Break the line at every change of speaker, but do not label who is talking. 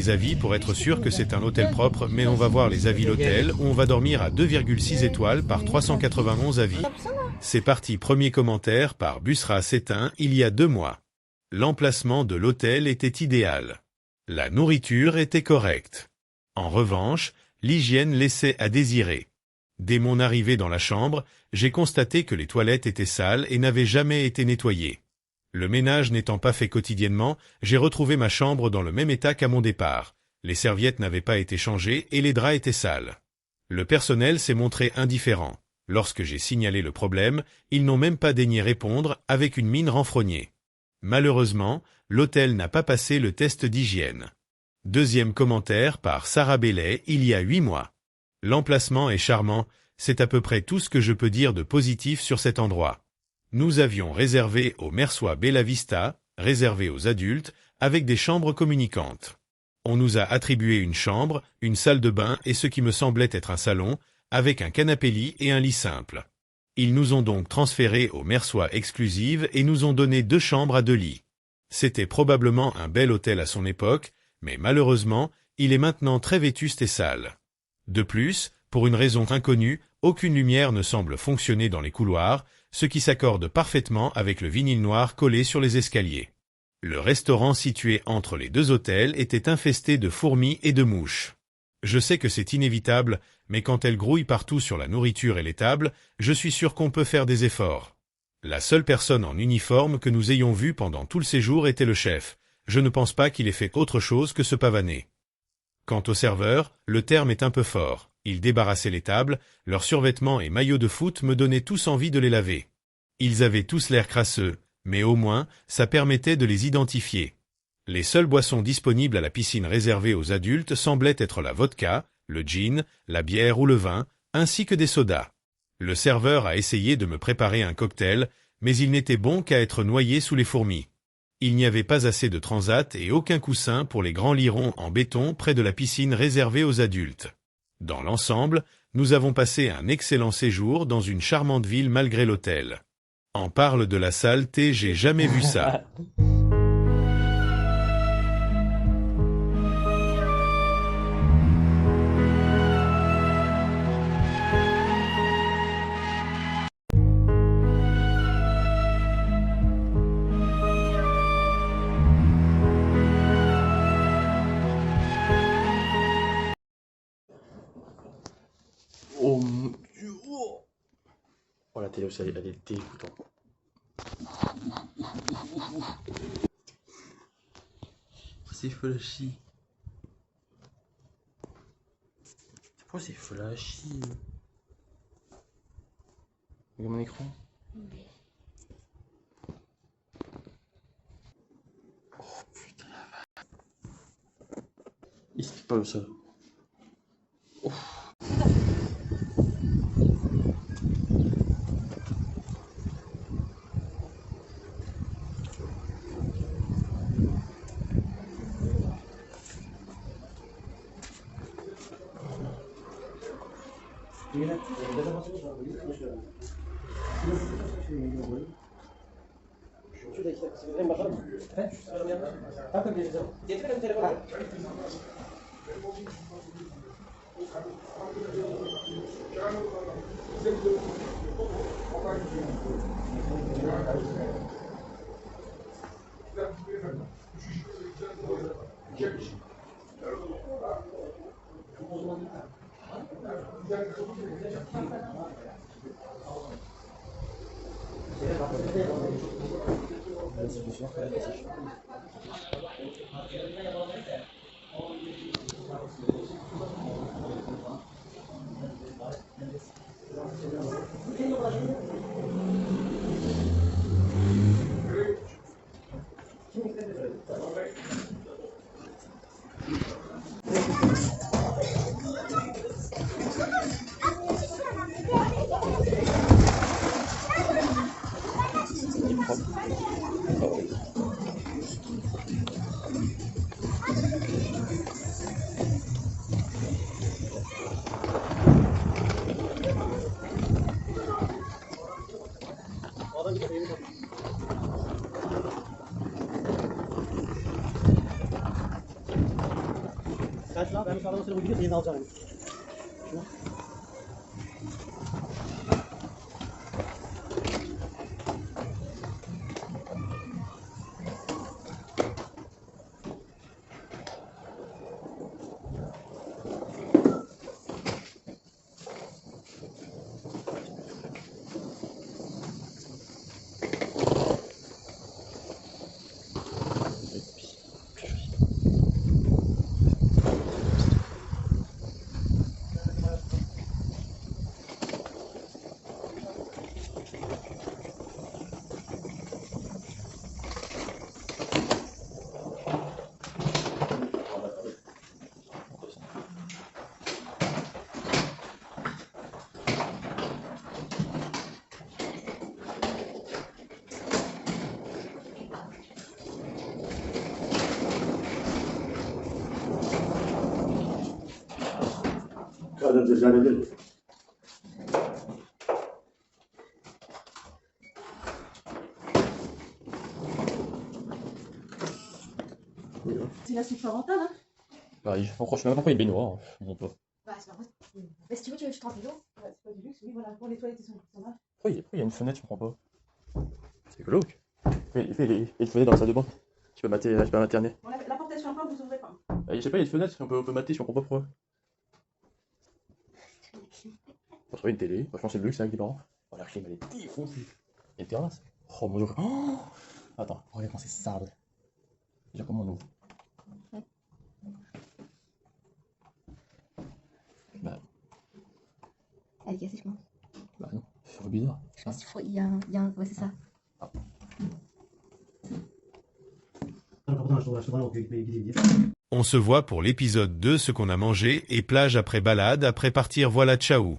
les avis pour être sûr que c'est un hôtel propre, mais on va voir les avis l'hôtel où on va dormir à 2,6 étoiles par 391 avis. C'est parti, premier commentaire par Busra Sétain il y a 2 mois. L'emplacement de l'hôtel était idéal. La nourriture était correcte. En revanche, l'hygiène laissait à désirer. Dès mon arrivée dans la chambre, j'ai constaté que les toilettes étaient sales et n'avaient jamais été nettoyées. Le ménage n'étant pas fait quotidiennement, j'ai retrouvé ma chambre dans le même état qu'à mon départ. Les serviettes n'avaient pas été changées et les draps étaient sales. Le personnel s'est montré indifférent. Lorsque j'ai signalé le problème, ils n'ont même pas daigné répondre avec une mine renfrognée. Malheureusement, l'hôtel n'a pas passé le test d'hygiène. Deuxième commentaire par Sarah Bellet il y a 8 mois. L'emplacement est charmant, c'est à peu près tout ce que je peux dire de positif sur cet endroit. Nous avions réservé au Mersois Bella Vista, réservé aux adultes, avec des chambres communicantes. On nous a attribué une chambre, une salle de bain et ce qui me semblait être un salon, avec un canapé-lit et un lit simple. Ils nous ont donc transférés au Mersois Exclusive et nous ont donné 2 chambres à 2 lits. C'était probablement un bel hôtel à son époque, mais malheureusement, il est maintenant très vétuste et sale. De plus, pour une raison inconnue, aucune lumière ne semble fonctionner dans les couloirs, ce qui s'accorde parfaitement avec le vinyle noir collé sur les escaliers. Le restaurant situé entre les 2 hôtels était infesté de fourmis et de mouches. Je sais que c'est inévitable, mais quand elles grouillent partout sur la nourriture et les tables, je suis sûr qu'on peut faire des efforts. La seule personne en uniforme que nous ayons vue pendant tout le séjour était le chef. Je ne pense pas qu'il ait fait autre chose que se pavaner. Quant aux serveurs, le terme est un peu fort. Ils débarrassaient les tables, leurs survêtements et maillots de foot me donnaient tous envie de les laver. Ils avaient tous l'air crasseux, mais au moins, ça permettait de les identifier. Les seules boissons disponibles à la piscine réservée aux adultes semblaient être la vodka, le gin, la bière ou le vin, ainsi que des sodas. Le serveur a essayé de me préparer un cocktail, mais il n'était bon qu'à être noyé sous les fourmis. Il n'y avait pas assez de transat et aucun coussin pour les grands lirons en béton près de la piscine réservée aux adultes. Dans l'ensemble, nous avons passé un excellent séjour dans une charmante ville malgré l'hôtel. On parle de la saleté, j'ai jamais vu ça.
Oh mon Dieu. Oh la télé aussi, elle est dégoûtante. C'est flashy. Pourquoi c'est flashy? Regarde mon écran. Oh putain la vache. Il se pas ça. Oh.
C'est la soupe parentale, hein?
Bah, franchement, je sais même pas pourquoi il est baignoire. Bon, pas.
Bah, c'est pas vrai. Mais si tu veux, je trempe l'eau. Ouais, c'est pas du luxe, oui, voilà. Pour les toilettes, ils sont là.
Pourquoi il y a une fenêtre, je comprends pas. C'est glauque. Il y a une fenêtre dans la salle de bain. Je peux mater Internet.
Bon, la porte est sur un point, vous ouvrez pas.
Je sais pas, il y a une fenêtre, on peut mater, je comprends pas pourquoi. On trouver une télé, franchement c'est le luxe avec les parents. Oh la clim elle est défoncée. Il y a une terrasse. Oh mon dieu. Oh attends, regarde quand c'est sale. Déjà comment on ouvre. Bah.
Elle est cassée, je pense.
Bah non, c'est trop bizarre.
Je pense qu'il faut. Il y a un. Ouais, c'est ça.
Ah.
On se voit pour l'épisode 2, ce qu'on a mangé, et plage après balade, après partir, voilà, ciao.